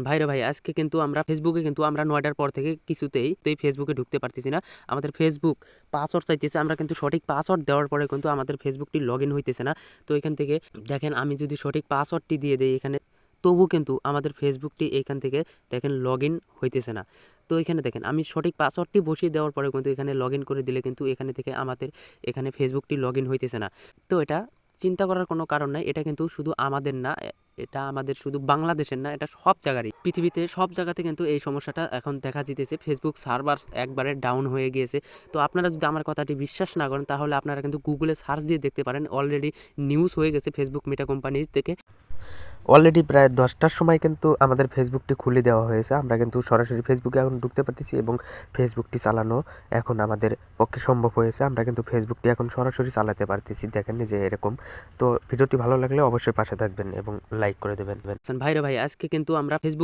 ভাইরে ভাই, আজকে কিন্তু আমরা ফেসবুকে কিন্তু আমরা ৯টার পর থেকে কিছুতেই তো এই ফেসবুকে ঢুকতে পারতেছি না। আমাদের ফেসবুক পাসওয়ার্ড চাইতেছে, আমরা কিন্তু সঠিক পাসওয়ার্ড দেওয়ার পরে কিন্তু আমাদের ফেসবুকটি লগ ইন হইতেছে না। তো এখান থেকে দেখেন, আমি যদি সঠিক পাসওয়ার্ডটি দিয়ে দেই এখানে, তবু কিন্তু আমাদের ফেসবুকটি এখান থেকে দেখেন লগ ইন হইতেছে না। তো এখানে দেখেন, আমি সঠিক পাসওয়ার্ডটি বসিয়ে দেওয়ার পরে কিন্তু এখানে লগ ইন করে দিলে কিন্তু এখানে থেকে আমাদের এখানে ফেসবুকটি লগ ইন হইতেছে না। তো এটা চিন্তা করার কোনো কারণ নাই, এটা কিন্তু শুধু আমাদের না, এটা আমাদের শুধু বাংলাদেশের না, এটা সব জায়গারই, পৃথিবীতে সব জায়গাতে কিন্তু এই সমস্যাটা এখন দেখা দিতেছে। ফেসবুক সার্ভার একবারে ডাউন হয়ে গিয়েছে। তো আপনারা যদি আমার কথাটি বিশ্বাস না করেন, তাহলে আপনারা কিন্তু গুগলে সার্চ দিয়ে দেখতে পারেন, অলরেডি নিউজ হয়ে গেছে ফেসবুক মেটা কোম্পানি থেকে। অলরেডি প্রায় 10টার সময় কিন্তু আমাদের ফেসবুকটি খুলে দেওয়া হয়েছে। আমরা কিন্তু সরাসরি ফেসবুকে এখন ঢুকতে পারতেছি এবং ফেসবুকটি চালানো এখন আমাদের পক্ষে সম্ভব হয়েছে। আমরা কিন্তু ফেসবুকটি এখন সরাসরি চালাতে পারতেছি। দেখেন যে এরকম। তো ভিডিওটি ভালো লাগলে অবশ্যই পাশে থাকবেন এবং লাইক করে দেবেন। ভাইরে ভাই, আজকে কিন্তু আমরা ফেসবুক